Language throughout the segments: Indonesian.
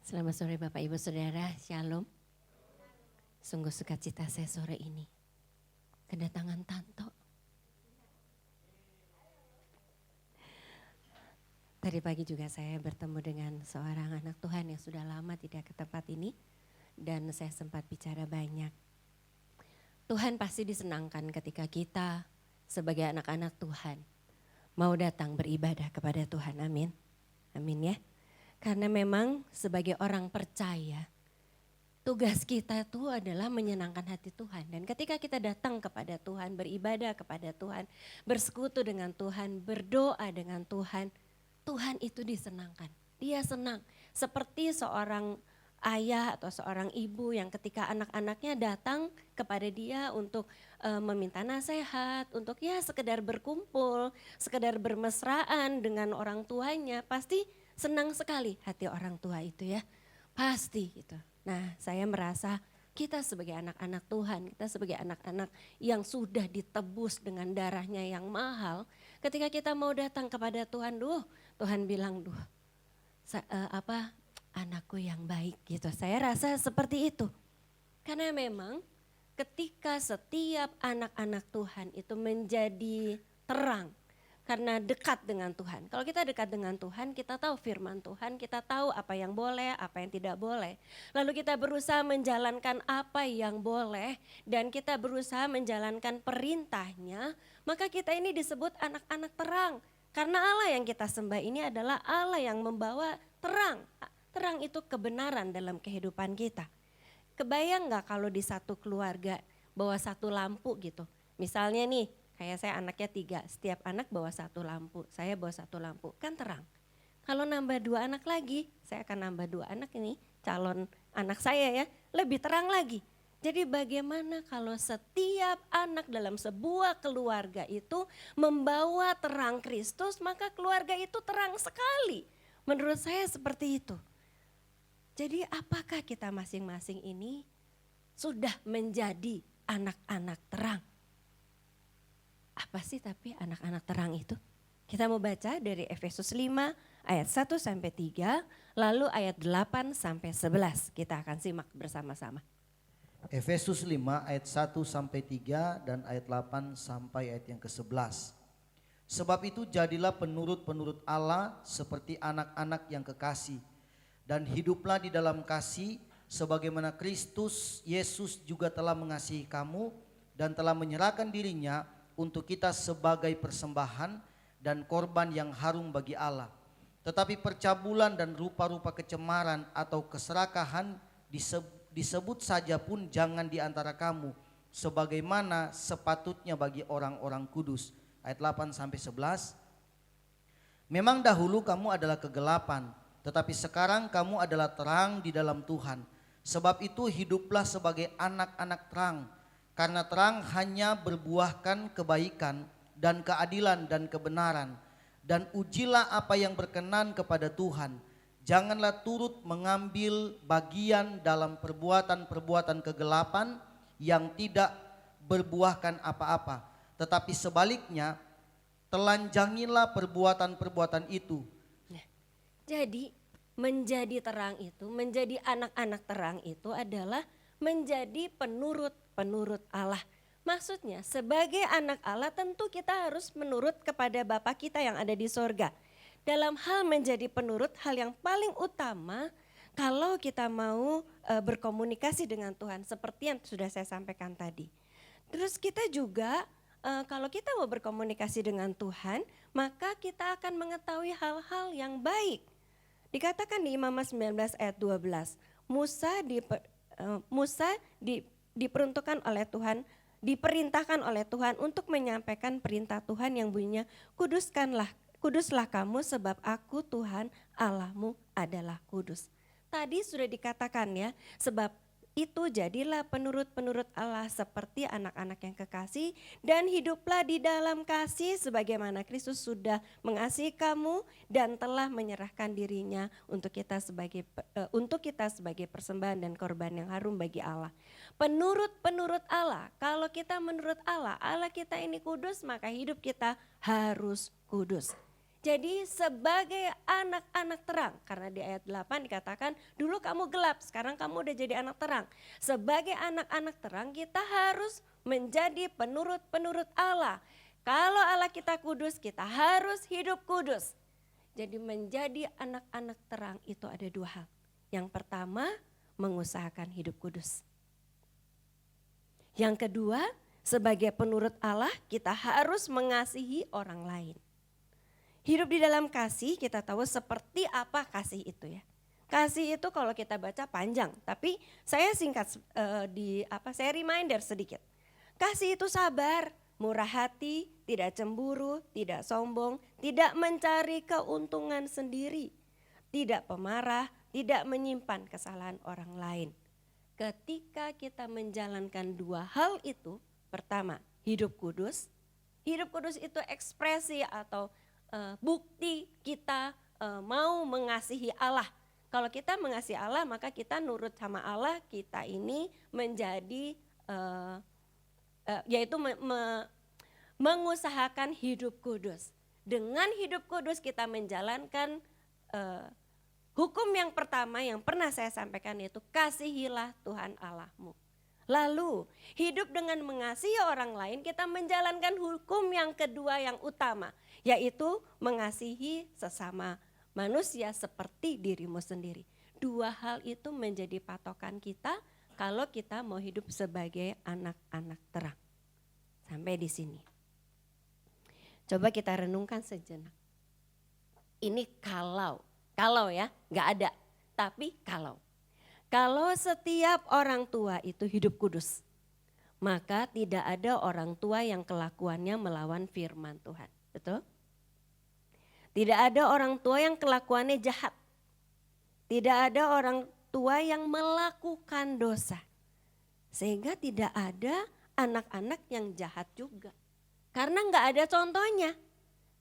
Selamat sore Bapak Ibu Saudara, Shalom. Sungguh sukacita saya sore ini. Kedatangan Tanto. Tadi pagi juga saya bertemu dengan seorang anak Tuhan yang sudah lama tidak ke tempat ini. Dan saya sempat bicara banyak. Tuhan pasti disenangkan ketika kita sebagai anak-anak Tuhan mau datang beribadah kepada Tuhan, amin. Amin ya. Karena memang sebagai orang percaya, tugas kita itu adalah menyenangkan hati Tuhan. Dan ketika kita datang kepada Tuhan, beribadah kepada Tuhan, bersekutu dengan Tuhan, berdoa dengan Tuhan, Tuhan itu disenangkan. Dia senang. Seperti seorang ayah atau seorang ibu yang ketika anak-anaknya datang kepada dia untuk meminta nasihat, untuk ya sekedar berkumpul, sekedar bermesraan dengan orang tuanya, pasti senang sekali hati orang tua itu ya, pasti gitu. Nah saya merasa kita sebagai anak-anak Tuhan, kita sebagai anak-anak yang sudah ditebus dengan darahnya yang mahal, ketika kita mau datang kepada Tuhan, Tuhan bilang anakku yang baik gitu. Saya rasa seperti itu. Karena memang ketika setiap anak-anak Tuhan itu menjadi terang karena dekat dengan Tuhan. Kalau kita dekat dengan Tuhan, kita tahu firman Tuhan, kita tahu apa yang boleh, apa yang tidak boleh. Lalu kita berusaha menjalankan apa yang boleh dan kita berusaha menjalankan perintahnya, maka kita ini disebut anak-anak terang. Karena Allah yang kita sembah ini adalah Allah yang membawa terang. Terang itu kebenaran dalam kehidupan kita. Kebayang gak kalau di satu keluarga bawa satu lampu gitu. Misalnya nih, kayak saya anaknya 3, setiap anak bawa satu lampu, saya bawa satu lampu, kan terang. Kalau nambah 2 anak lagi, saya akan nambah 2 anak ini, calon anak saya ya, lebih terang lagi. Jadi bagaimana kalau setiap anak dalam sebuah keluarga itu membawa terang Kristus, maka keluarga itu terang sekali. Menurut saya seperti itu. Jadi apakah kita masing-masing ini sudah menjadi anak-anak terang? Apa sih tapi anak-anak terang itu? Kita mau baca dari Efesus 5 ayat 1 sampai 3, lalu ayat 8 sampai 11. Kita akan simak bersama-sama. Efesus 5 ayat 1 sampai 3 dan ayat 8 sampai ayat yang ke-11. Sebab itu jadilah penurut-penurut Allah seperti anak-anak yang kekasih, dan hiduplah di dalam kasih sebagaimana Kristus Yesus juga telah mengasihi kamu dan telah menyerahkan dirinya untuk kita sebagai persembahan dan korban yang harum bagi Allah. Tetapi percabulan dan rupa-rupa kecemaran atau keserakahan disebut saja pun jangan di antara kamu, sebagaimana sepatutnya bagi orang-orang kudus. Ayat 8 sampai 11. Memang dahulu kamu adalah kegelapan, tetapi sekarang kamu adalah terang di dalam Tuhan. Sebab itu hiduplah sebagai anak-anak terang, karena terang hanya berbuahkan kebaikan dan keadilan dan kebenaran. Dan ujilah apa yang berkenan kepada Tuhan. Janganlah turut mengambil bagian dalam perbuatan-perbuatan kegelapan yang tidak berbuahkan apa-apa. Tetapi sebaliknya, telanjangilah perbuatan-perbuatan itu. Jadi menjadi terang itu, menjadi anak-anak terang itu adalah menjadi penurut Allah. Maksudnya sebagai anak Allah tentu kita harus menurut kepada Bapa kita yang ada di sorga. Dalam hal menjadi penurut, hal yang paling utama kalau kita mau berkomunikasi dengan Tuhan seperti yang sudah saya sampaikan tadi. Terus kita juga kalau kita mau berkomunikasi dengan Tuhan, maka kita akan mengetahui hal-hal yang baik. Dikatakan di Imamat 19 ayat 12, Musa diperuntukkan oleh Tuhan, diperintahkan oleh Tuhan untuk menyampaikan perintah Tuhan yang bunyinya, kuduslah kamu sebab aku Tuhan Allahmu adalah kudus. Tadi sudah dikatakan ya, sebab itu jadilah penurut-penurut Allah seperti anak-anak yang kekasih dan hiduplah di dalam kasih sebagaimana Kristus sudah mengasihi kamu dan telah menyerahkan dirinya untuk kita sebagai persembahan dan korban yang harum bagi Allah. Penurut-penurut Allah, kalau kita menurut Allah, Allah kita ini kudus, maka hidup kita harus kudus. Jadi sebagai anak-anak terang, karena di ayat 8 dikatakan dulu kamu gelap, sekarang kamu udah jadi anak terang. Sebagai anak-anak terang kita harus menjadi penurut-penurut Allah. Kalau Allah kita kudus, kita harus hidup kudus. Jadi menjadi anak-anak terang itu ada dua hal. Yang pertama, mengusahakan hidup kudus. Yang kedua, sebagai penurut Allah kita harus mengasihi orang lain. Hidup di dalam kasih kita tahu seperti apa kasih itu ya. Kasih itu kalau kita baca panjang, tapi saya singkat saya reminder sedikit. Kasih itu sabar, murah hati, tidak cemburu, tidak sombong, tidak mencari keuntungan sendiri, tidak pemarah, tidak menyimpan kesalahan orang lain. Ketika kita menjalankan dua hal itu, pertama hidup kudus. Hidup kudus itu ekspresi atau bukti kita mau mengasihi Allah. Kalau kita mengasihi Allah maka kita nurut sama Allah, kita ini menjadi yaitu mengusahakan hidup kudus. Dengan hidup kudus kita menjalankan hukum yang pertama yang pernah saya sampaikan yaitu kasihilah Tuhan Allahmu. Lalu hidup dengan mengasihi orang lain kita menjalankan hukum yang kedua yang utama. Yaitu mengasihi sesama manusia seperti dirimu sendiri. Dua hal itu menjadi patokan kita kalau kita mau hidup sebagai anak-anak terang. Sampai di sini. Coba kita renungkan sejenak. Ini kalau ya gak ada, tapi kalau. Kalau setiap orang tua itu hidup kudus, maka tidak ada orang tua yang kelakuannya melawan firman Tuhan. Betul? Tidak ada orang tua yang kelakuannya jahat. Tidak ada orang tua yang melakukan dosa. Sehingga tidak ada anak-anak yang jahat juga. Karena enggak ada contohnya.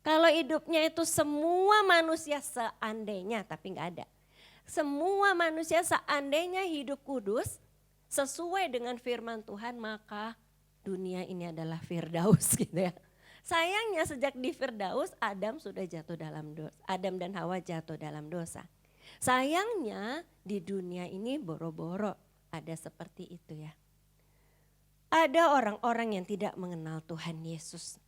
Kalau hidupnya itu semua manusia seandainya, tapi enggak ada. Semua manusia seandainya hidup kudus sesuai dengan firman Tuhan, maka dunia ini adalah Firdaus gitu ya. Sayangnya sejak di Firdaus Adam sudah jatuh dalam dosa. Adam dan Hawa jatuh dalam dosa. Sayangnya di dunia ini boro-boro ada seperti itu ya. Ada orang-orang yang tidak mengenal Tuhan Yesus,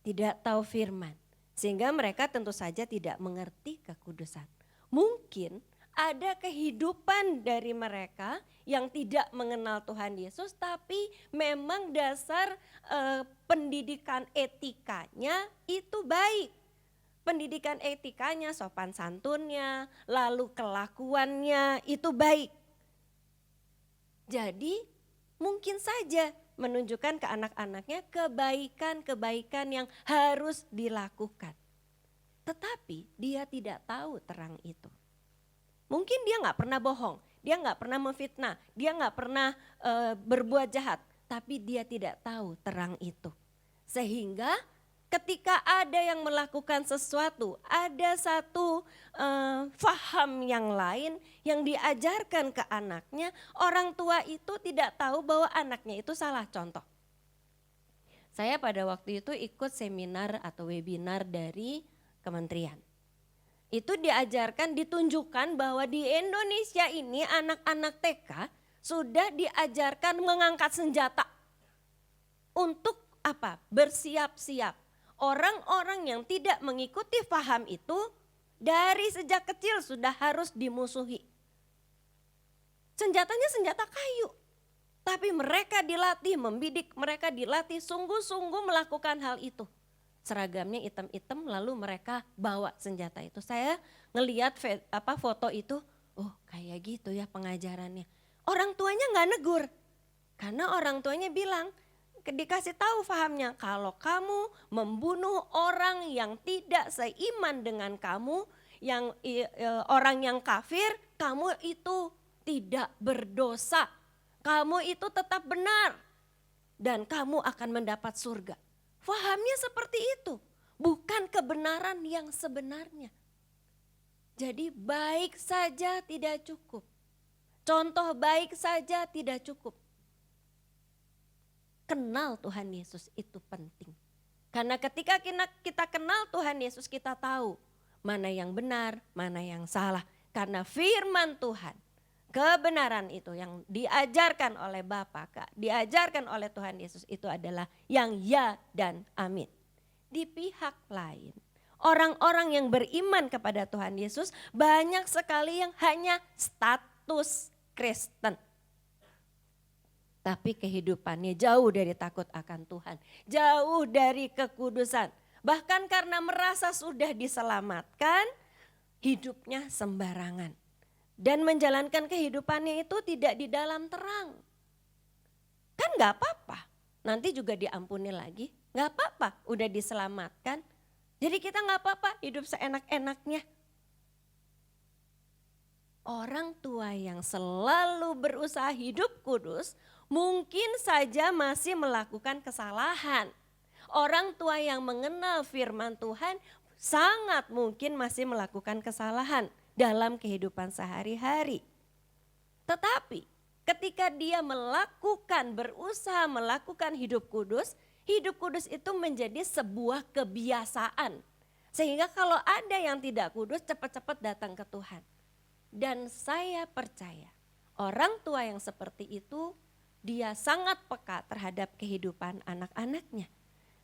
tidak tahu firman, sehingga mereka tentu saja tidak mengerti kekudusan. Mungkin ada kehidupan dari mereka yang tidak mengenal Tuhan Yesus, tapi memang dasar pendidikan etikanya itu baik. Pendidikan etikanya, sopan santunnya, lalu kelakuannya itu baik. Jadi mungkin saja menunjukkan ke anak-anaknya kebaikan-kebaikan yang harus dilakukan. Tetapi dia tidak tahu terang itu. Mungkin dia gak pernah bohong, dia gak pernah memfitnah, dia gak pernah berbuat jahat. Tapi dia tidak tahu terang itu. Sehingga ketika ada yang melakukan sesuatu, ada satu faham yang lain yang diajarkan ke anaknya, orang tua itu tidak tahu bahwa anaknya itu salah. Contoh, saya pada waktu itu ikut seminar atau webinar dari kementerian. Itu diajarkan, ditunjukkan bahwa di Indonesia ini anak-anak TK sudah diajarkan mengangkat senjata. Untuk apa? Bersiap-siap. Orang-orang yang tidak mengikuti paham itu dari sejak kecil sudah harus dimusuhi. Senjatanya senjata kayu. Tapi mereka dilatih, membidik, mereka dilatih sungguh-sungguh melakukan hal itu. Seragamnya hitam-hitam lalu mereka bawa senjata itu. Saya ngelihat foto itu, oh kayak gitu ya pengajarannya. Orang tuanya gak negur, karena orang tuanya bilang, dikasih tahu fahamnya, kalau kamu membunuh orang yang tidak seiman dengan kamu, yang orang yang kafir, kamu itu tidak berdosa. Kamu itu tetap benar dan kamu akan mendapat surga. Fahamnya seperti itu, bukan kebenaran yang sebenarnya. Jadi baik saja tidak cukup. Contoh baik saja tidak cukup. Kenal Tuhan Yesus itu penting. Karena ketika kita kenal Tuhan Yesus, kita tahu mana yang benar, mana yang salah. Karena firman Tuhan, kebenaran itu yang diajarkan oleh Bapa, diajarkan oleh Tuhan Yesus itu adalah yang ya dan amin. Di pihak lain, orang-orang yang beriman kepada Tuhan Yesus banyak sekali yang hanya status Kristen. Tapi kehidupannya jauh dari takut akan Tuhan, jauh dari kekudusan. Bahkan karena merasa sudah diselamatkan, hidupnya sembarangan. Dan menjalankan kehidupannya itu tidak di dalam terang. Kan gak apa-apa, nanti juga diampuni lagi. Gak apa-apa, udah diselamatkan. Jadi kita gak apa-apa hidup seenak-enaknya. Orang tua yang selalu berusaha hidup kudus mungkin saja masih melakukan kesalahan. Orang tua yang mengenal firman Tuhan sangat mungkin masih melakukan kesalahan dalam kehidupan sehari-hari. Tetapi ketika dia berusaha melakukan hidup kudus itu menjadi sebuah kebiasaan. Sehingga kalau ada yang tidak kudus cepat-cepat datang ke Tuhan. Dan saya percaya orang tua yang seperti itu dia sangat peka terhadap kehidupan anak-anaknya.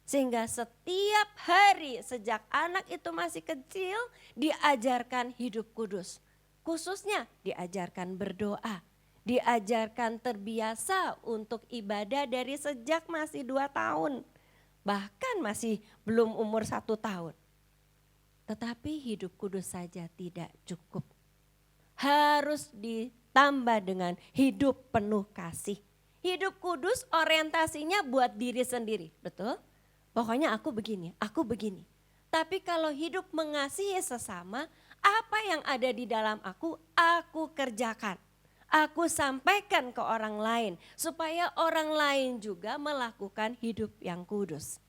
Sehingga setiap hari sejak anak itu masih kecil diajarkan hidup kudus. Khususnya diajarkan berdoa, diajarkan terbiasa untuk ibadah dari sejak masih 2 tahun. Bahkan masih belum umur 1 tahun. Tetapi hidup kudus saja tidak cukup. Harus ditambah dengan hidup penuh kasih. Hidup kudus orientasinya buat diri sendiri, betul? Pokoknya aku begini. Tapi kalau hidup mengasihi sesama, apa yang ada di dalam aku kerjakan. Aku sampaikan ke orang lain supaya orang lain juga melakukan hidup yang kudus.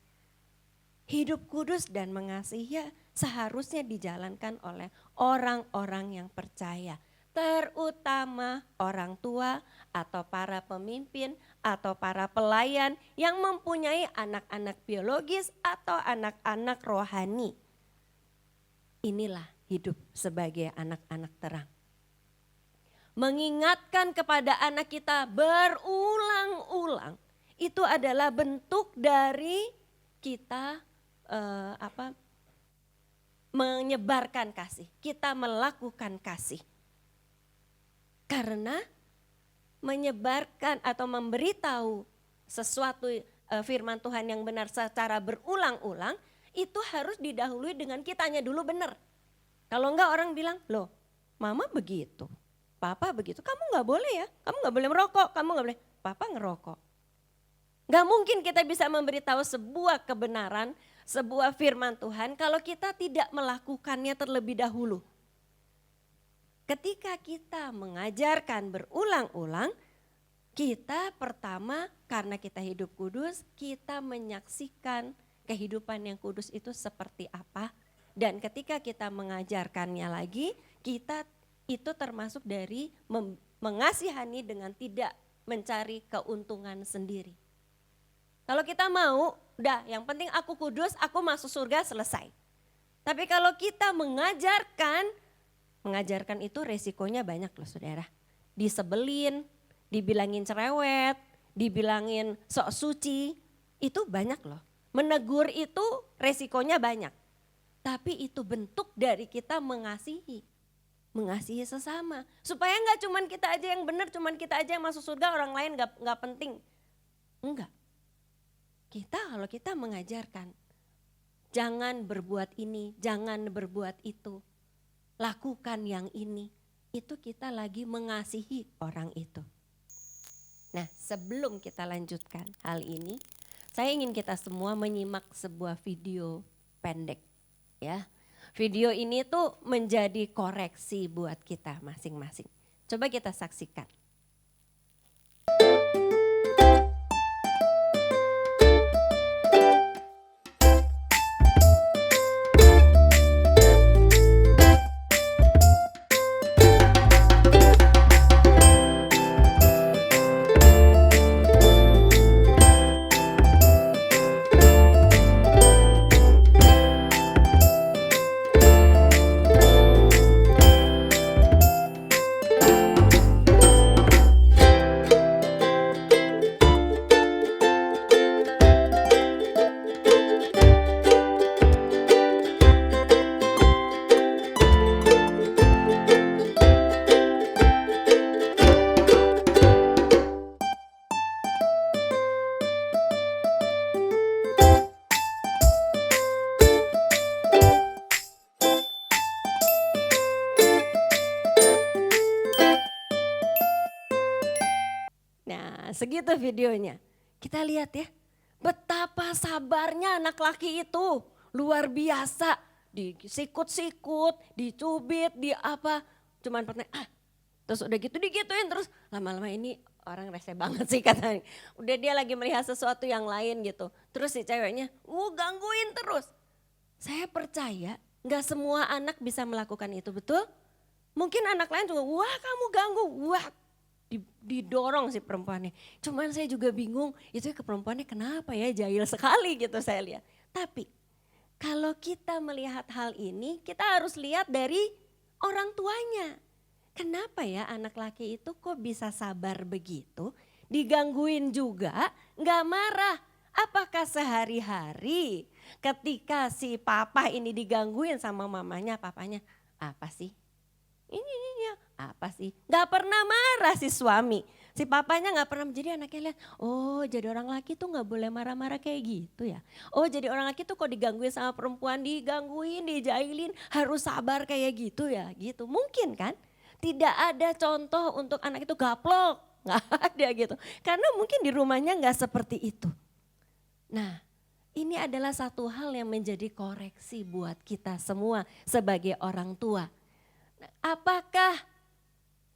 Hidup kudus dan mengasihi seharusnya dijalankan oleh orang-orang yang percaya. Terutama orang tua atau para pemimpin atau para pelayan yang mempunyai anak-anak biologis atau anak-anak rohani. Inilah hidup sebagai anak-anak terang. Mengingatkan kepada anak kita berulang-ulang itu adalah bentuk dari kita menyebarkan kasih, kita melakukan kasih. Karena menyebarkan atau memberitahu sesuatu firman Tuhan yang benar secara berulang-ulang itu harus didahului dengan kitanya dulu benar. Kalau enggak orang bilang, loh mama begitu, papa begitu, kamu gak boleh ya, kamu gak boleh merokok, kamu gak boleh, papa ngerokok. Gak mungkin kita bisa memberitahu sebuah kebenaran, sebuah firman Tuhan kalau kita tidak melakukannya terlebih dahulu. Ketika kita mengajarkan berulang-ulang, kita pertama karena kita hidup kudus, kita menyaksikan kehidupan yang kudus itu seperti apa. Dan ketika kita mengajarkannya lagi, kita itu termasuk dari mengasihani dengan tidak mencari keuntungan sendiri. Kalau kita mau, udah yang penting aku kudus, aku masuk surga selesai. Tapi kalau kita mengajarkan itu resikonya banyak loh saudara. Disebelin, dibilangin cerewet, dibilangin sok suci, itu banyak loh. Menegur itu resikonya banyak. Tapi itu bentuk dari kita mengasihi sesama. Supaya enggak cuman kita aja yang benar, cuman kita aja yang masuk surga, orang lain enggak penting. Enggak. Kalau kita mengajarkan, jangan berbuat ini, jangan berbuat itu. Lakukan yang ini, itu kita lagi mengasihi orang itu. Nah, sebelum kita lanjutkan hal ini, saya ingin kita semua menyimak sebuah video pendek. Ya, video ini tuh menjadi koreksi buat kita masing-masing. Coba kita saksikan. Nah segitu videonya. Kita lihat ya, betapa sabarnya anak laki itu. Luar biasa, disikut-sikut, dicubit, di apa. Cuman pernah, terus udah gitu digituin terus. Lama-lama ini orang rese banget sih katanya. Udah dia lagi melihat sesuatu yang lain gitu. Terus si ceweknya, gangguin terus. Saya percaya gak semua anak bisa melakukan itu, betul? Mungkin anak lain juga, wah kamu ganggu, wah didorong si perempuannya. Cuman saya juga bingung, itu ke perempuannya kenapa ya, jahil sekali gitu saya lihat. Tapi kalau kita melihat hal ini, kita harus lihat dari orang tuanya. Kenapa ya anak laki itu kok bisa sabar begitu, digangguin juga gak marah. Apakah sehari-hari ketika si papa ini digangguin sama mamanya, papanya apa sih? Ini apa sih? Gak pernah marah si suami. Si papanya gak pernah, jadi anaknya lihat, oh jadi orang laki tuh gak boleh marah-marah kayak gitu ya. Oh jadi orang laki tuh kok digangguin sama perempuan, digangguin, dijailin harus sabar kayak gitu ya gitu. Mungkin kan? Tidak ada contoh untuk anak itu gaplok, gak ada gitu. Karena mungkin di rumahnya gak seperti itu. Nah ini adalah satu hal yang menjadi koreksi buat kita semua sebagai orang tua. Apakah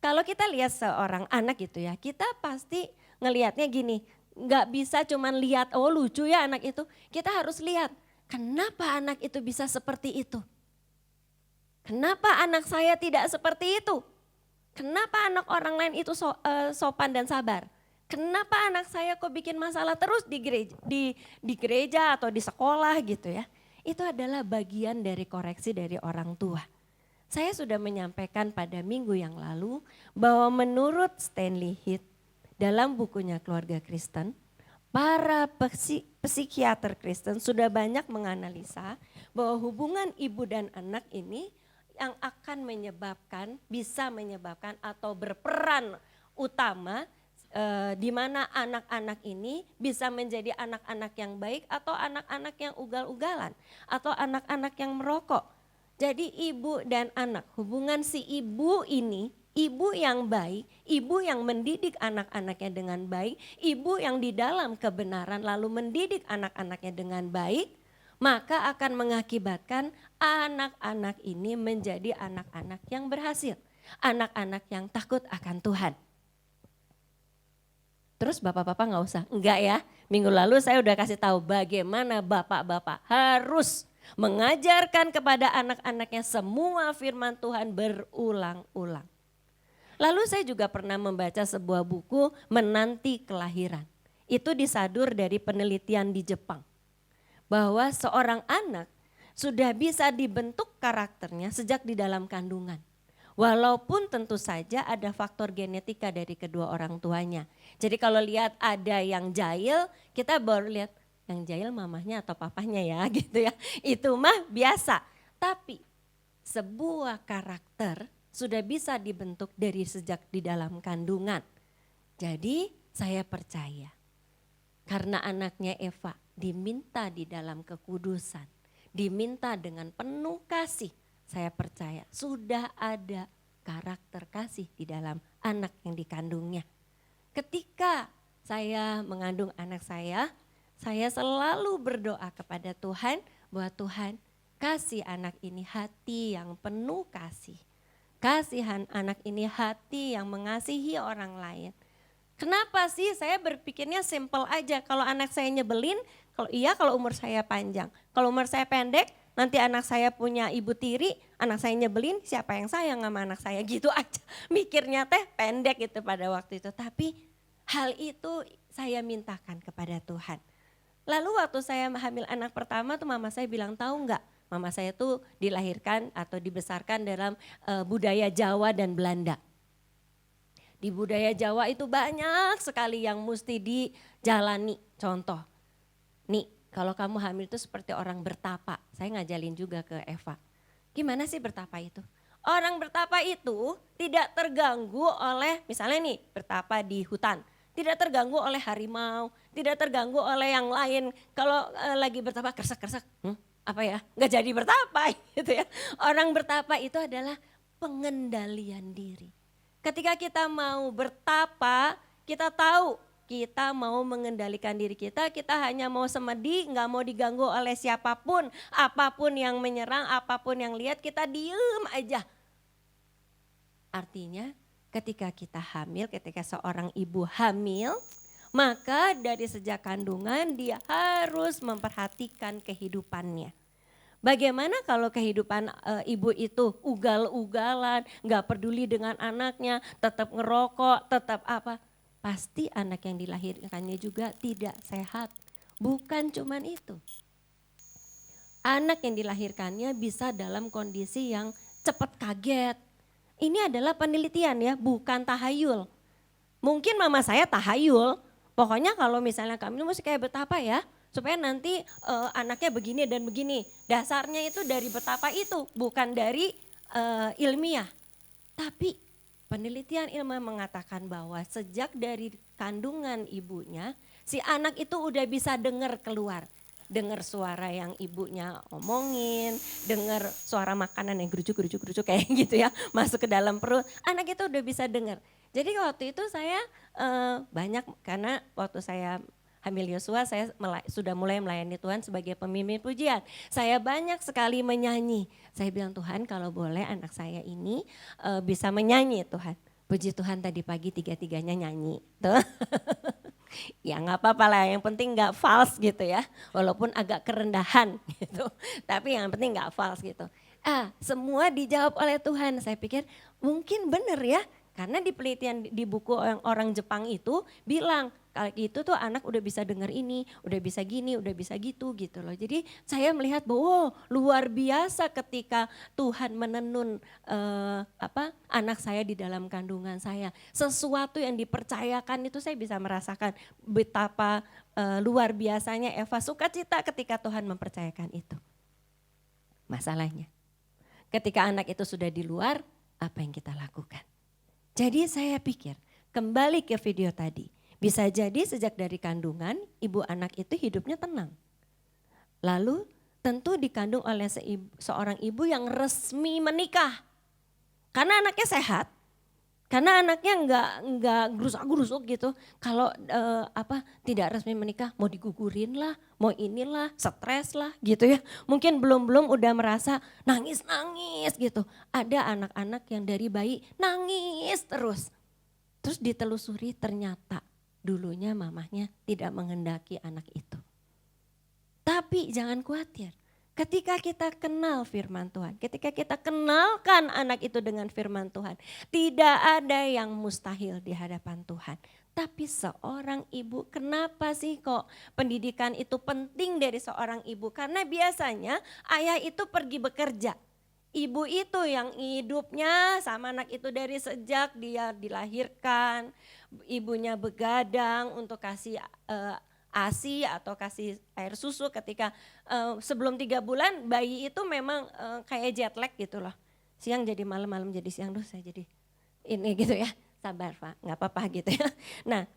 kalau kita lihat seorang anak gitu ya, kita pasti ngelihatnya gini, gak bisa cuman lihat oh lucu ya anak itu. Kita harus lihat kenapa anak itu bisa seperti itu. Kenapa anak saya tidak seperti itu? Kenapa anak orang lain itu sopan dan sabar? Kenapa anak saya kok bikin masalah terus di gereja atau di sekolah gitu ya? Itu adalah bagian dari koreksi dari orang tua. Saya sudah menyampaikan pada minggu yang lalu bahwa menurut Stanley Heath dalam bukunya Keluarga Kristen, para psikiater Kristen sudah banyak menganalisa bahwa hubungan ibu dan anak ini yang akan bisa menyebabkan atau berperan utama di mana anak-anak ini bisa menjadi anak-anak yang baik atau anak-anak yang ugal-ugalan atau anak-anak yang merokok. Jadi ibu dan anak, hubungan si ibu ini, ibu yang baik, ibu yang mendidik anak-anaknya dengan baik, ibu yang di dalam kebenaran lalu mendidik anak-anaknya dengan baik, maka akan mengakibatkan anak-anak ini menjadi anak-anak yang berhasil. Anak-anak yang takut akan Tuhan. Terus bapak-bapak gak usah, enggak ya. Minggu lalu saya udah kasih tahu bagaimana bapak-bapak harus mengajarkan kepada anak-anaknya semua firman Tuhan berulang-ulang. Lalu saya juga pernah membaca sebuah buku Menanti Kelahiran. Itu disadur dari penelitian di Jepang. Bahwa seorang anak sudah bisa dibentuk karakternya sejak di dalam kandungan. Walaupun tentu saja ada faktor genetika dari kedua orang tuanya. Jadi kalau lihat ada yang jahil, kita baru lihat yang jahil mamahnya atau papahnya ya gitu ya. Itu mah biasa. Tapi sebuah karakter sudah bisa dibentuk dari sejak di dalam kandungan. Jadi saya percaya karena anaknya Eva diminta di dalam kekudusan, diminta dengan penuh kasih. Saya percaya sudah ada karakter kasih di dalam anak yang dikandungnya. Ketika saya mengandung anak saya selalu berdoa kepada Tuhan bahwa Tuhan kasih anak ini hati yang penuh kasih. Kasihan anak ini hati yang mengasihi orang lain. Kenapa sih saya berpikirnya simple aja, kalau anak saya nyebelin, kalau umur saya panjang, kalau umur saya pendek, nanti anak saya punya ibu tiri, anak saya nyebelin, siapa yang sayang sama anak saya gitu aja. Mikirnya teh pendek gitu pada waktu itu. Tapi hal itu saya mintakan kepada Tuhan. Lalu waktu saya hamil anak pertama tuh mama saya bilang, tahu enggak, mama saya tuh dilahirkan atau dibesarkan dalam budaya Jawa dan Belanda. Di budaya Jawa itu banyak sekali yang mesti dijalani. Contoh, nih kalau kamu hamil itu seperti orang bertapa. Saya ngajalin juga ke Eva. Gimana sih bertapa itu? Orang bertapa itu tidak terganggu oleh, misalnya nih bertapa di hutan. Tidak terganggu oleh harimau, tidak terganggu oleh yang lain. Kalau lagi bertapa kresek-kresek, apa ya, nggak jadi bertapa gitu ya. Orang bertapa itu adalah pengendalian diri. Ketika kita mau bertapa, kita tahu kita mau mengendalikan diri kita hanya mau semedi, nggak mau diganggu oleh siapapun, apapun yang menyerang, apapun yang lihat kita diem aja. Artinya ketika kita hamil, ketika seorang ibu hamil, maka dari sejak kandungan dia harus memperhatikan kehidupannya. Bagaimana kalau kehidupan ibu itu ugal-ugalan, nggak peduli dengan anaknya, tetap ngerokok, tetap apa? Pasti anak yang dilahirkannya juga tidak sehat. Bukan cuman itu. Anak yang dilahirkannya bisa dalam kondisi yang cepat kaget. Ini adalah penelitian ya, bukan tahayul. Mungkin mama saya tahayul, pokoknya kalau misalnya kami mesti kayak betapa ya, supaya nanti anaknya begini dan begini. Dasarnya itu dari betapa itu, bukan dari ilmiah. Tapi penelitian ilmiah mengatakan bahwa sejak dari kandungan ibunya, si anak itu udah bisa dengar keluar. Dengar suara yang ibunya omongin, dengar suara makanan yang gerucuk kayak gitu ya, masuk ke dalam perut. Anak itu udah bisa dengar. Jadi waktu itu saya banyak, karena waktu saya hamil Yosua saya sudah mulai melayani Tuhan sebagai pemimpin pujian. Saya banyak sekali menyanyi. Saya bilang, Tuhan kalau boleh anak saya ini bisa menyanyi Tuhan. Puji Tuhan tadi pagi tiga-tiganya nyanyi. Tuh. Ya nggak apa-apa lah, yang penting nggak false gitu ya. Walaupun agak kerendahan gitu. Tapi yang penting nggak false gitu. Semua dijawab oleh Tuhan. Saya pikir mungkin benar ya. Karena di penelitian di buku orang Jepang itu bilang kalau gitu tuh anak udah bisa dengar ini, udah bisa gini, udah bisa gitu loh. Jadi saya melihat bahwa luar biasa ketika Tuhan menenun anak saya di dalam kandungan saya. Sesuatu yang dipercayakan itu saya bisa merasakan betapa luar biasanya Eva sukacita ketika Tuhan mempercayakan itu. Masalahnya ketika anak itu sudah di luar, apa yang kita lakukan? Jadi saya pikir kembali ke video tadi, bisa jadi sejak dari kandungan ibu anak itu hidupnya tenang. Lalu tentu dikandung oleh seorang ibu yang resmi menikah. Karena anaknya sehat, karena anaknya enggak gerusak-gerusuk gitu. Kalau tidak resmi menikah, mau digugurin lah, mau inilah, stres lah gitu ya. Mungkin belum udah merasa nangis-nangis gitu. Ada anak-anak yang dari bayi nangis terus. Terus ditelusuri ternyata dulunya mamahnya tidak menghendaki anak itu. Tapi jangan khawatir. Ketika kita kenal firman Tuhan, ketika kita kenalkan anak itu dengan firman Tuhan, tidak ada yang mustahil di hadapan Tuhan. Tapi seorang ibu, kenapa sih kok pendidikan itu penting dari seorang ibu? Karena biasanya ayah itu pergi bekerja. Ibu itu yang hidupnya sama anak itu dari sejak dia dilahirkan. Ibunya begadang untuk kasih ASI atau kasih air susu ketika sebelum 3 bulan bayi itu memang kayak jet lag gitu loh. Siang jadi malam, malam jadi siang, saya jadi ini gitu ya. Sabar Pak, gak apa-apa gitu ya. Nah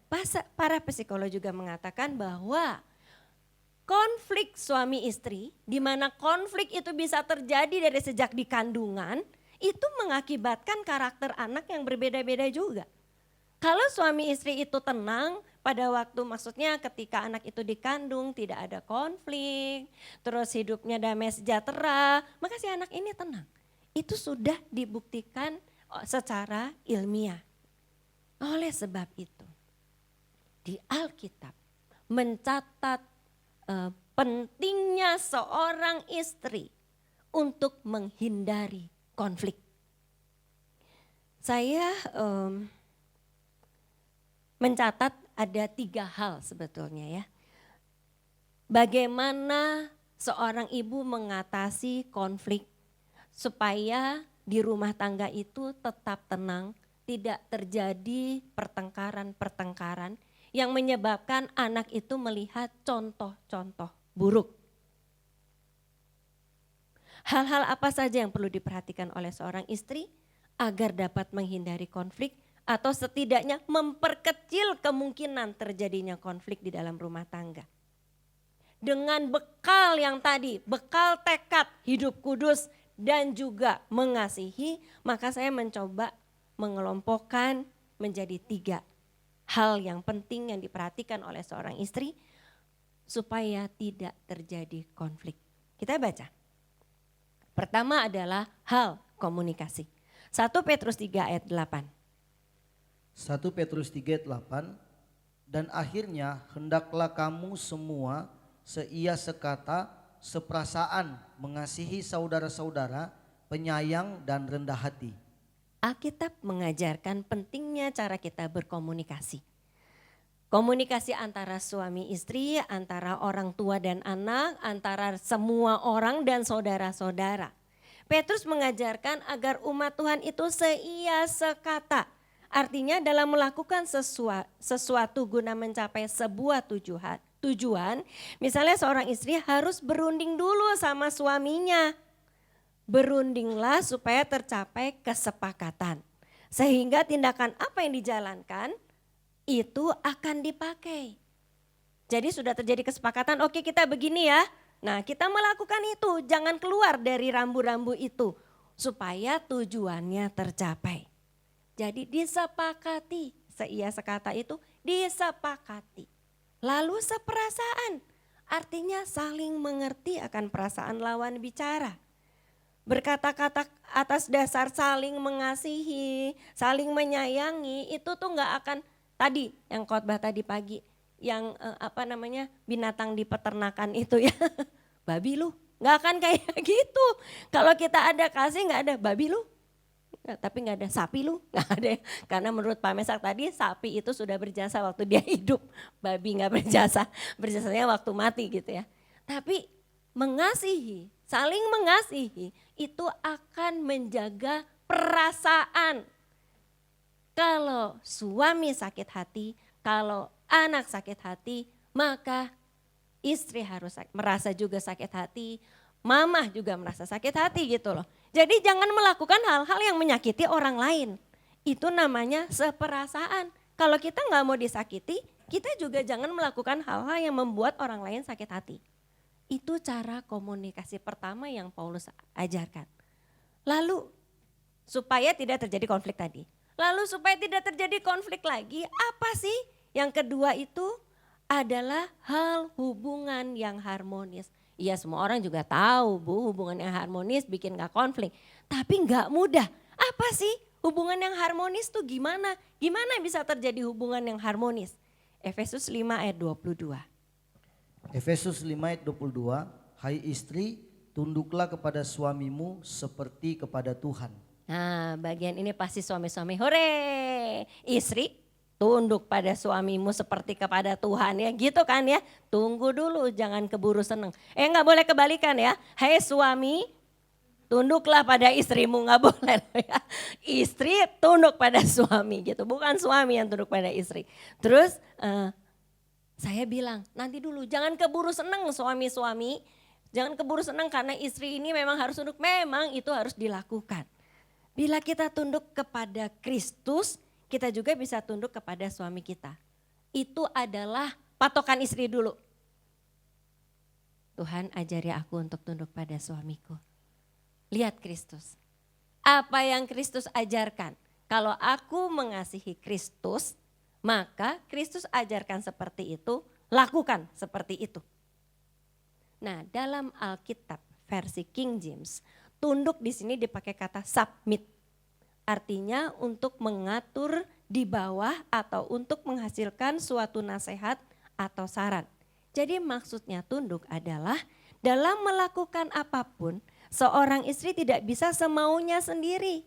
para psikolog juga mengatakan bahwa konflik suami istri, di mana konflik itu bisa terjadi dari sejak di kandungan, itu mengakibatkan karakter anak yang berbeda-beda juga. Kalau suami istri itu tenang pada waktu, maksudnya ketika anak itu dikandung tidak ada konflik, terus hidupnya damai sejahtera, maka si anak ini tenang. Itu sudah dibuktikan secara ilmiah. Oleh sebab itu di Alkitab mencatat pentingnya seorang istri untuk menghindari konflik. Saya mencatat ada 3 hal sebetulnya ya. Bagaimana seorang ibu mengatasi konflik supaya di rumah tangga itu tetap tenang, tidak terjadi pertengkaran-pertengkaran yang menyebabkan anak itu melihat contoh-contoh buruk. Hal-hal apa saja yang perlu diperhatikan oleh seorang istri agar dapat menghindari konflik atau setidaknya memperkecil kemungkinan terjadinya konflik di dalam rumah tangga. Dengan bekal yang tadi, bekal tekad hidup kudus dan juga mengasihi, maka saya mencoba mengelompokkan menjadi 3. hal yang penting yang diperhatikan oleh seorang istri supaya tidak terjadi konflik. Kita baca. Pertama adalah hal komunikasi. 1 Petrus 3 ayat 8. 1 Petrus 3 ayat 8. Dan akhirnya hendaklah kamu semua seia sekata, seperasaan, mengasihi saudara-saudara, penyayang dan rendah hati. Alkitab mengajarkan pentingnya cara kita berkomunikasi. Komunikasi antara suami istri, antara orang tua dan anak, antara semua orang dan saudara-saudara. Petrus mengajarkan agar umat Tuhan itu seia sekata. Artinya dalam melakukan sesuatu guna mencapai sebuah tujuan, misalnya seorang istri harus berunding dulu sama suaminya. Berundinglah supaya tercapai kesepakatan. Sehingga tindakan apa yang dijalankan itu akan dipakai. Jadi sudah terjadi kesepakatan, oke kita begini ya. Nah kita melakukan itu, jangan keluar dari rambu-rambu itu. Supaya tujuannya tercapai. Jadi disepakati, seia sekata itu disepakati. Lalu seperasaan, artinya saling mengerti akan perasaan lawan bicara. Berkata-kata atas dasar saling mengasihi, saling menyayangi, itu tuh gak akan, tadi yang khotbah tadi pagi, yang binatang di peternakan itu ya, babi lu, gak akan kayak gitu. Kalau kita ada kasih gak ada babi lu. Tapi nggak ada sapi lu, nggak ada. Karena menurut Pak Mesak tadi sapi itu sudah berjasa waktu dia hidup, babi nggak berjasa, berjasanya waktu mati gitu ya. Tapi mengasihi, saling mengasihi itu akan menjaga perasaan. Kalau suami sakit hati, kalau anak sakit hati, maka istri harus merasa juga sakit hati, mamah juga merasa sakit hati gitu loh. Jadi jangan melakukan hal-hal yang menyakiti orang lain. Itu namanya seperasaan. Kalau kita nggak mau disakiti, kita juga jangan melakukan hal-hal yang membuat orang lain sakit hati. Itu cara komunikasi pertama yang Paulus ajarkan. Lalu supaya tidak terjadi konflik tadi. Lalu supaya tidak terjadi konflik lagi, apa sih? Yang kedua itu adalah hal hubungan yang harmonis. Iya semua orang juga tahu Bu, hubungan yang harmonis bikin gak konflik. Tapi gak mudah. Apa sih hubungan yang harmonis tuh gimana? Gimana bisa terjadi hubungan yang harmonis? Efesus 5 ayat 22. Efesus 5 ayat 22. Hai istri, tunduklah kepada suamimu seperti kepada Tuhan. Nah bagian ini pasti suami-suami, hore. Istri, tunduk pada suamimu seperti kepada Tuhan ya gitu kan ya. Tunggu dulu jangan keburu seneng. Gak boleh kebalikan ya. Hei suami tunduklah pada istrimu, gak boleh ya. Istri tunduk pada suami gitu. Bukan suami yang tunduk pada istri. Terus saya bilang nanti dulu jangan keburu seneng suami-suami. Jangan keburu seneng karena istri ini memang harus tunduk. Memang itu harus dilakukan. Bila kita tunduk kepada Kristus, kita juga bisa tunduk kepada suami kita. Itu adalah patokan istri dulu. Tuhan ajari aku untuk tunduk pada suamiku. Lihat Kristus. Apa yang Kristus ajarkan? Kalau aku mengasihi Kristus, maka Kristus ajarkan seperti itu, lakukan seperti itu. Nah, dalam Alkitab versi King James, tunduk di sini dipakai kata submit. Artinya untuk mengatur di bawah atau untuk menghasilkan suatu nasihat atau saran. Jadi maksudnya tunduk adalah dalam melakukan apapun seorang istri tidak bisa semaunya sendiri.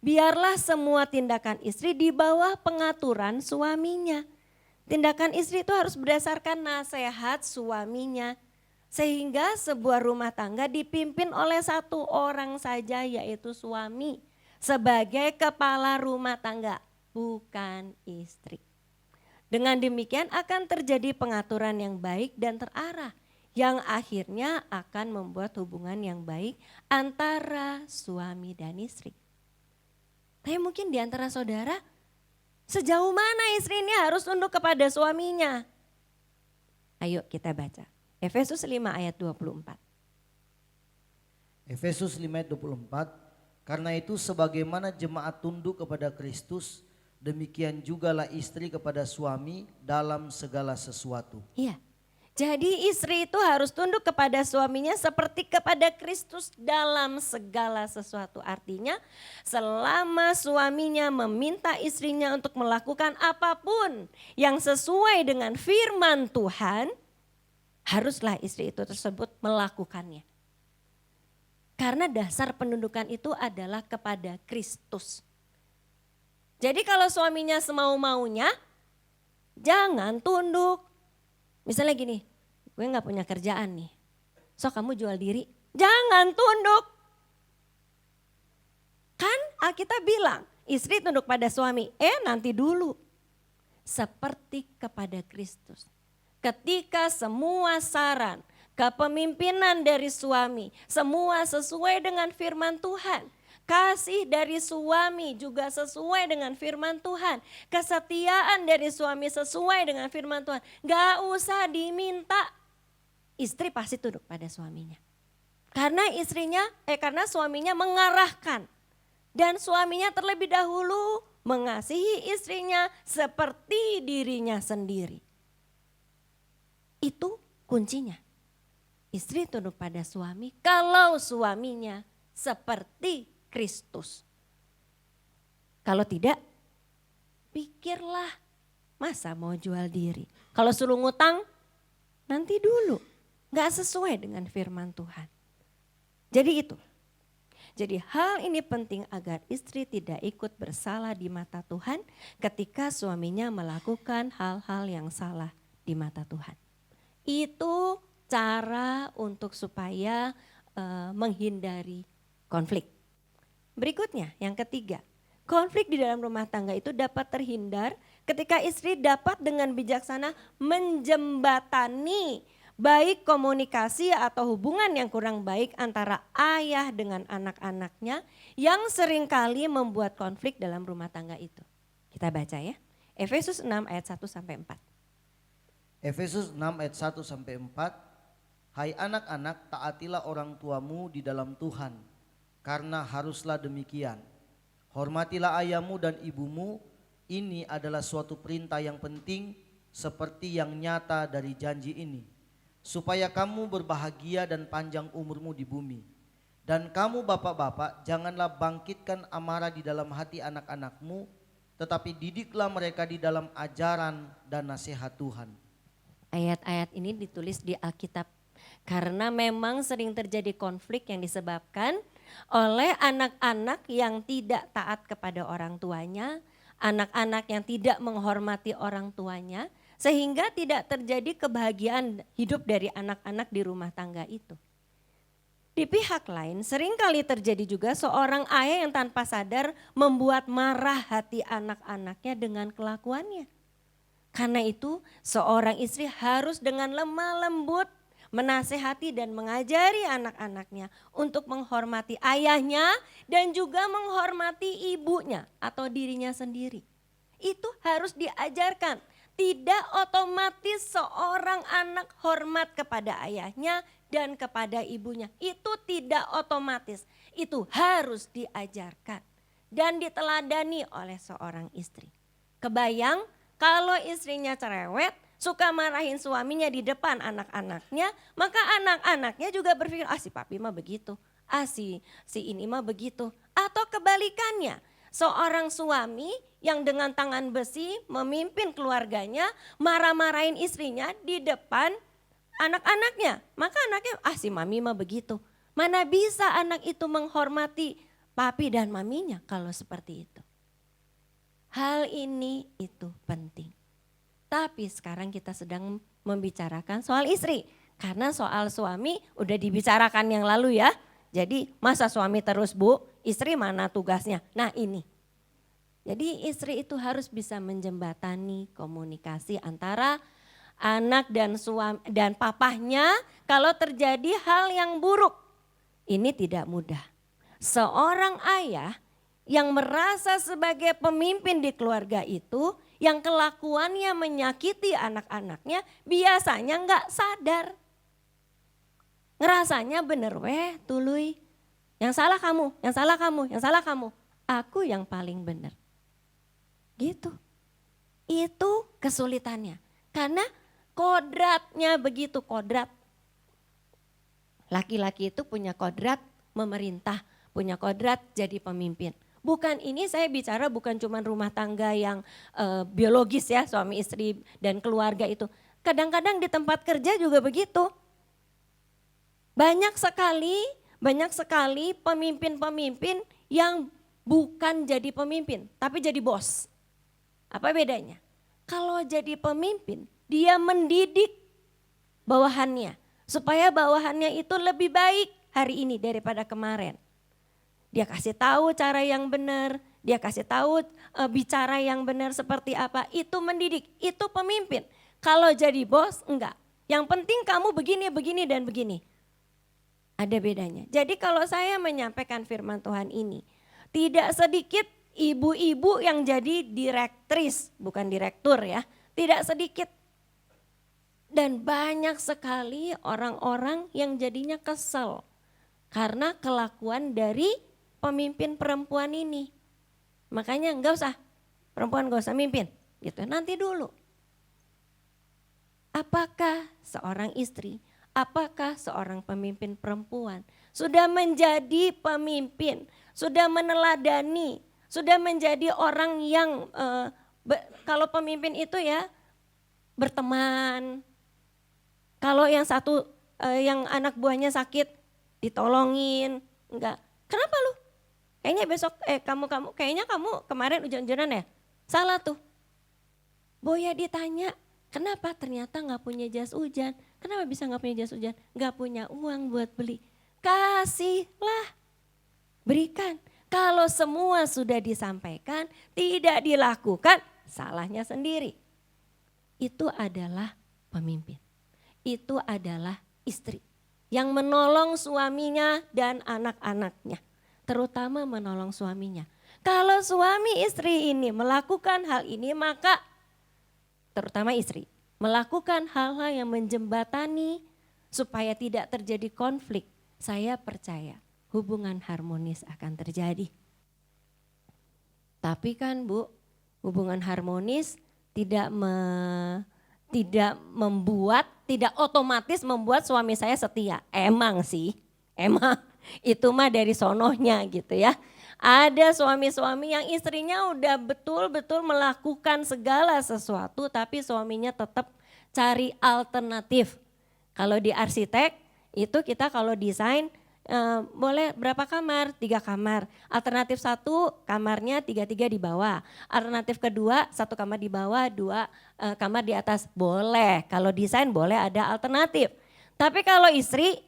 Biarlah semua tindakan istri di bawah pengaturan suaminya. Tindakan istri itu harus berdasarkan nasihat suaminya. Sehingga sebuah rumah tangga dipimpin oleh satu orang saja yaitu suami. Sebagai kepala rumah tangga, bukan istri. Dengan demikian akan terjadi pengaturan yang baik dan terarah. Yang akhirnya akan membuat hubungan yang baik antara suami dan istri. Tapi mungkin di antara saudara, sejauh mana istri ini harus tunduk kepada suaminya? Ayo kita baca. Efesus 5 ayat 24. Efesus 5 ayat 24. Karena itu sebagaimana jemaat tunduk kepada Kristus, Demikian jugalah istri kepada suami dalam segala sesuatu. Iya. Jadi istri itu harus tunduk kepada suaminya seperti kepada Kristus dalam segala sesuatu. Artinya selama suaminya meminta istrinya untuk melakukan apapun yang sesuai dengan firman Tuhan, haruslah istri itu tersebut melakukannya. Karena dasar penundukan itu adalah kepada Kristus. Jadi kalau suaminya semau-maunya, jangan tunduk. Misalnya gini, gue gak punya kerjaan nih, so kamu jual diri, jangan tunduk. Kan Alkitab bilang, istri tunduk pada suami, nanti dulu. Seperti kepada Kristus. Ketika semua saran, kepemimpinan dari suami, semua sesuai dengan firman Tuhan. Kasih dari suami juga sesuai dengan firman Tuhan. Kesetiaan dari suami sesuai dengan firman Tuhan. Gak usah diminta. Istri pasti tunduk pada suaminya. Karena suaminya mengarahkan. Dan suaminya terlebih dahulu mengasihi istrinya seperti dirinya sendiri. Itu kuncinya. Istri tunduk pada suami kalau suaminya seperti Kristus. Kalau tidak, pikirlah masa mau jual diri. Kalau suruh ngutang, nanti dulu. Gak sesuai dengan firman Tuhan. Jadi itu. Jadi hal ini penting agar istri tidak ikut bersalah di mata Tuhan ketika suaminya melakukan hal-hal yang salah di mata Tuhan. Itu cara untuk supaya menghindari konflik. Berikutnya yang ketiga, konflik di dalam rumah tangga itu dapat terhindar ketika istri dapat dengan bijaksana menjembatani baik komunikasi atau hubungan yang kurang baik antara ayah dengan anak-anaknya yang seringkali membuat konflik dalam rumah tangga itu. Kita baca ya, Efesus 6 ayat 1-4. Efesus 6 ayat 1-4. Hai anak-anak, taatilah orang tuamu di dalam Tuhan, karena haruslah demikian. Hormatilah ayahmu dan ibumu, ini adalah suatu perintah yang penting seperti yang nyata dari janji ini. Supaya kamu berbahagia dan panjang umurmu di bumi. Dan kamu bapak-bapak janganlah bangkitkan amarah di dalam hati anak-anakmu, tetapi didiklah mereka di dalam ajaran dan nasihat Tuhan. Ayat-ayat ini ditulis di Alkitab karena memang sering terjadi konflik yang disebabkan oleh anak-anak yang tidak taat kepada orang tuanya, anak-anak yang tidak menghormati orang tuanya, sehingga tidak terjadi kebahagiaan hidup dari anak-anak di rumah tangga itu. Di pihak lain seringkali terjadi juga seorang ayah yang tanpa sadar membuat marah hati anak-anaknya dengan kelakuannya. Karena itu seorang istri harus dengan lemah lembut menasehati dan mengajari anak-anaknya untuk menghormati ayahnya dan juga menghormati ibunya atau dirinya sendiri. Itu harus diajarkan. Tidak otomatis seorang anak hormat kepada ayahnya dan kepada ibunya. Itu tidak otomatis. Itu harus diajarkan dan diteladani oleh seorang istri. Kebayang kalau istrinya cerewet, suka marahin suaminya di depan anak-anaknya, maka anak-anaknya juga berpikir, si papi mah begitu, si ini mah begitu. Atau kebalikannya, seorang suami yang dengan tangan besi memimpin keluarganya, marah-marahin istrinya di depan anak-anaknya. Maka anaknya, si mami mah begitu. Mana bisa anak itu menghormati papi dan maminya kalau seperti itu. Hal ini itu penting. Tapi sekarang kita sedang membicarakan soal istri. Karena soal suami udah dibicarakan yang lalu ya. Jadi masa suami terus bu, istri mana tugasnya? Nah ini. Jadi istri itu harus bisa menjembatani komunikasi antara anak dan suami dan papahnya kalau terjadi hal yang buruk. Ini tidak mudah. Seorang ayah yang merasa sebagai pemimpin di keluarga itu, yang kelakuannya menyakiti anak-anaknya, biasanya nggak sadar. Ngerasanya bener weh tuluy, yang salah kamu, yang salah kamu, yang salah kamu. Aku yang paling bener. Gitu. Itu kesulitannya. Karena kodratnya begitu, kodrat. Laki-laki itu punya kodrat memerintah, punya kodrat jadi pemimpin. Bukan ini saya bicara bukan cuma rumah tangga yang biologis ya, suami istri dan keluarga itu. Kadang-kadang di tempat kerja juga begitu. Banyak sekali pemimpin-pemimpin yang bukan jadi pemimpin, tapi jadi bos. Apa bedanya? Kalau jadi pemimpin, dia mendidik bawahannya. Supaya bawahannya itu lebih baik hari ini daripada kemarin. Dia kasih tahu cara yang benar, dia kasih tahu bicara yang benar seperti apa. Itu mendidik, itu pemimpin. Kalau jadi bos, enggak. Yang penting kamu begini, begini, dan begini. Ada bedanya. Jadi kalau saya menyampaikan firman Tuhan ini, tidak sedikit ibu-ibu yang jadi direktris, bukan direktur ya. Tidak sedikit. Dan banyak sekali orang-orang yang jadinya kesel. Karena kelakuan dari pemimpin perempuan ini. Makanya enggak usah, perempuan enggak usah mimpin. Gitu, nanti dulu. Apakah seorang istri, apakah seorang pemimpin perempuan sudah menjadi pemimpin, sudah meneladani, sudah menjadi orang yang kalau pemimpin itu ya berteman. Kalau yang satu yang anak buahnya sakit ditolongin, enggak. Kenapa lu? Kayaknya besok kayaknya kamu kemarin hujan-hujanan ya? Salah tuh. Boya ditanya, kenapa ternyata nggak punya jas hujan? Kenapa bisa nggak punya jas hujan? Nggak punya uang buat beli. Kasihlah, berikan. Kalau semua sudah disampaikan, tidak dilakukan, salahnya sendiri. Itu adalah pemimpin. Itu adalah istri yang menolong suaminya dan anak-anaknya. Terutama menolong suaminya. Kalau suami istri ini melakukan hal ini, maka terutama istri melakukan hal-hal yang menjembatani supaya tidak terjadi konflik. Saya percaya hubungan harmonis akan terjadi. Tapi kan Bu, hubungan harmonis tidak otomatis membuat suami saya setia. Emang sih, itu mah dari sonohnya gitu ya. Ada suami-suami yang istrinya udah betul-betul melakukan segala sesuatu tapi suaminya tetap cari alternatif. Kalau di arsitek itu kita kalau desain boleh berapa kamar? 3 kamar. Alternatif 1 kamarnya 3-3 di bawah. Alternatif kedua 1 kamar di bawah, 2 kamar di atas. Boleh, kalau desain boleh ada alternatif. Tapi kalau istri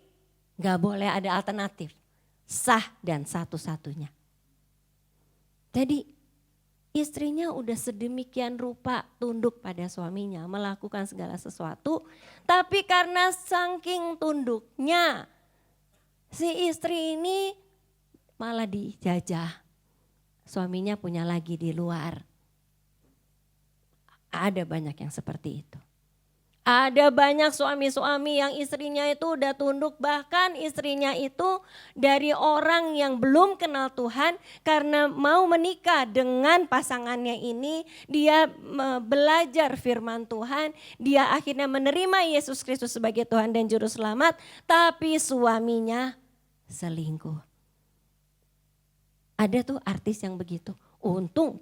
gak boleh ada alternatif. Sah dan satu-satunya. Jadi istrinya udah sedemikian rupa tunduk pada suaminya, melakukan segala sesuatu. Tapi karena saking tunduknya, si istri ini malah dijajah. Suaminya punya lagi di luar. Ada banyak yang seperti itu. Ada banyak suami-suami yang istrinya itu udah tunduk, bahkan istrinya itu dari orang yang belum kenal Tuhan karena mau menikah dengan pasangannya ini, dia belajar firman Tuhan, dia akhirnya menerima Yesus Kristus sebagai Tuhan dan Juru Selamat, tapi suaminya selingkuh. Ada tuh artis yang begitu, untung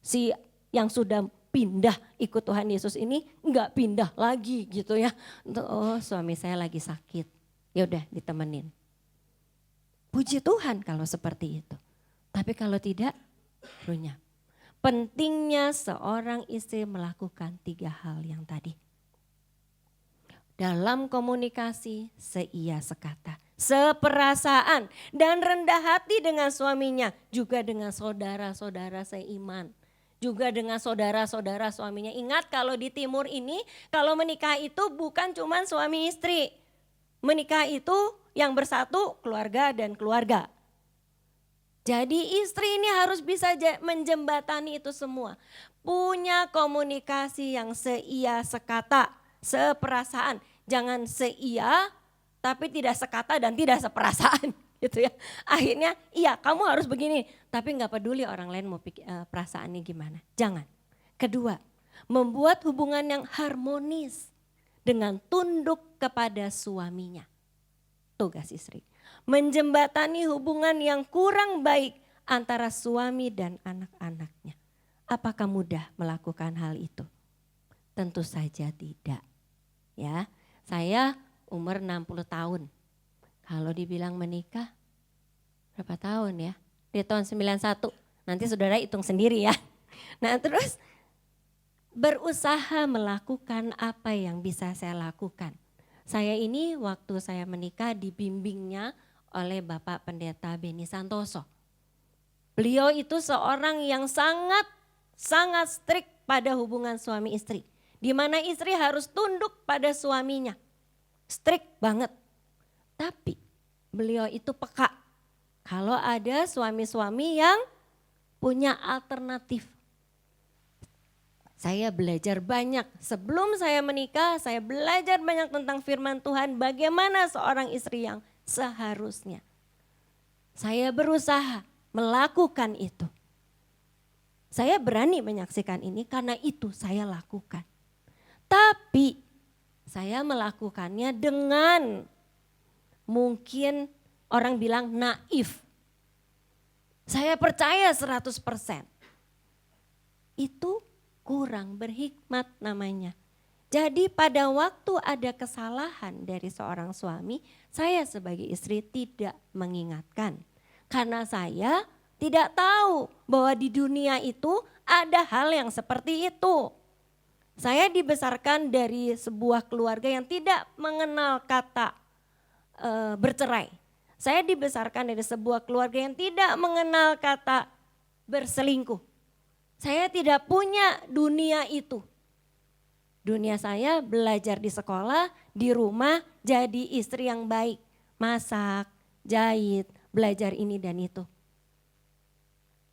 si yang sudah pindah ikut Tuhan Yesus ini enggak pindah lagi gitu ya. Oh suami saya lagi sakit, ya udah ditemenin. Puji Tuhan kalau seperti itu. Tapi kalau tidak, runyam. Pentingnya seorang istri melakukan 3 hal yang tadi. Dalam komunikasi seia sekata, seperasaan dan rendah hati dengan suaminya, juga dengan saudara-saudara seiman. Juga dengan saudara-saudara suaminya. Ingat kalau di timur ini, kalau menikah itu bukan cuma suami istri. Menikah itu yang bersatu keluarga dan keluarga. Jadi istri ini harus bisa menjembatani itu semua. Punya komunikasi yang seia sekata, seperasaan. Jangan seia tapi tidak sekata dan tidak seperasaan. Gitu ya. Akhirnya iya kamu harus begini, tapi nggak peduli orang lain mau perasaannya gimana. Jangan. Kedua, membuat hubungan yang harmonis dengan tunduk kepada suaminya. Tugas istri, menjembatani hubungan yang kurang baik antara suami dan anak-anaknya. Apakah mudah melakukan hal itu? Tentu saja tidak. Ya, saya umur 60 tahun. Kalau dibilang menikah, berapa tahun ya? Di tahun 91, nanti saudara hitung sendiri ya. Nah terus berusaha melakukan apa yang bisa saya lakukan. Saya ini waktu saya menikah dibimbingnya oleh Bapak Pendeta Beni Santoso. Beliau itu seorang yang sangat strict pada hubungan suami istri. Di mana istri harus tunduk pada suaminya. Strict banget. Tapi beliau itu peka. Kalau ada suami-suami yang punya alternatif. Saya belajar banyak. Sebelum saya menikah, saya belajar banyak tentang firman Tuhan. Bagaimana seorang istri yang seharusnya. Saya berusaha melakukan itu. Saya berani menyaksikan ini karena itu saya lakukan. Tapi saya melakukannya dengan mungkin orang bilang naif. Saya percaya 100%. Itu kurang berhikmat namanya. Jadi pada waktu ada kesalahan dari seorang suami, saya sebagai istri tidak mengingatkan. Karena saya tidak tahu bahwa di dunia itu ada hal yang seperti itu. Saya dibesarkan dari sebuah keluarga yang tidak mengenal kata bercerai. Saya dibesarkan dari sebuah keluarga yang tidak mengenal kata berselingkuh. Saya tidak punya dunia itu. Dunia saya belajar di sekolah, di rumah, jadi istri yang baik. Masak, jahit, belajar ini dan itu.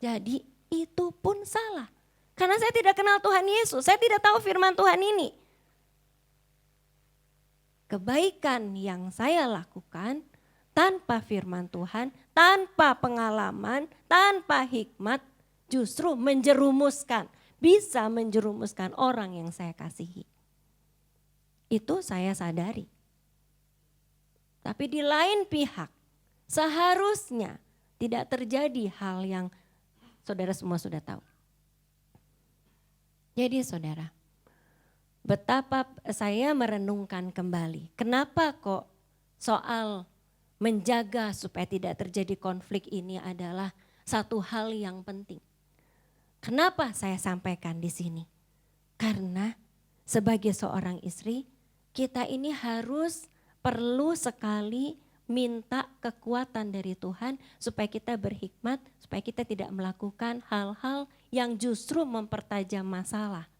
Jadi itu pun salah. Karena saya tidak kenal Tuhan Yesus, saya tidak tahu firman Tuhan ini. Kebaikan yang saya lakukan tanpa firman Tuhan, tanpa pengalaman, tanpa hikmat, justru bisa menjerumuskan orang yang saya kasihi. Itu saya sadari. Tapi di lain pihak, seharusnya tidak terjadi hal yang saudara semua sudah tahu. Jadi saudara, betapa saya merenungkan kembali, kenapa kok soal menjaga supaya tidak terjadi konflik ini adalah satu hal yang penting. Kenapa saya sampaikan di sini? Karena sebagai seorang istri, kita ini perlu sekali minta kekuatan dari Tuhan supaya kita berhikmat, supaya kita tidak melakukan hal-hal yang justru mempertajam masalah.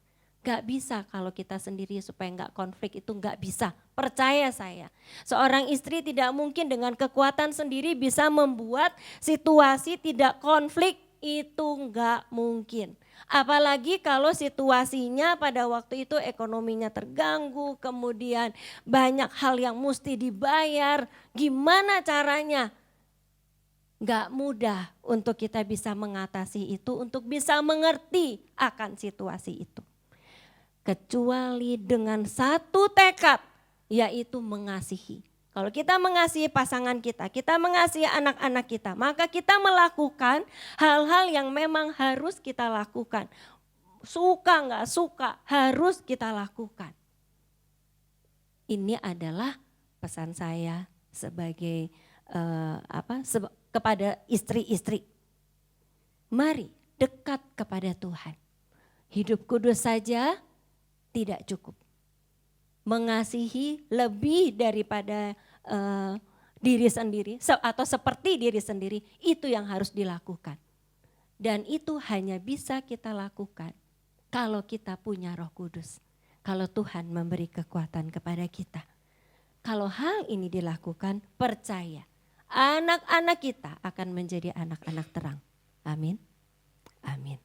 Gak bisa kalau kita sendiri supaya gak konflik itu gak bisa. Percaya saya, seorang istri tidak mungkin dengan kekuatan sendiri bisa membuat situasi tidak konflik, itu gak mungkin. Apalagi kalau situasinya pada waktu itu ekonominya terganggu, kemudian banyak hal yang mesti dibayar, gimana caranya? Gak mudah untuk kita bisa mengatasi itu, untuk bisa mengerti akan situasi itu. Kecuali dengan satu tekad, yaitu mengasihi. Kalau kita mengasihi pasangan kita, kita mengasihi anak-anak kita, maka kita melakukan hal-hal yang memang harus kita lakukan. Suka nggak suka, harus kita lakukan. Ini adalah pesan saya sebagai kepada istri-istri. Mari dekat kepada Tuhan. Hidup kudus saja tidak cukup. Mengasihi lebih daripada diri sendiri atau seperti diri sendiri, itu yang harus dilakukan. Dan itu hanya bisa kita lakukan kalau kita punya Roh Kudus. Kalau Tuhan memberi kekuatan kepada kita. Kalau hal ini dilakukan, percaya anak-anak kita akan menjadi anak-anak terang. Amin. Amin.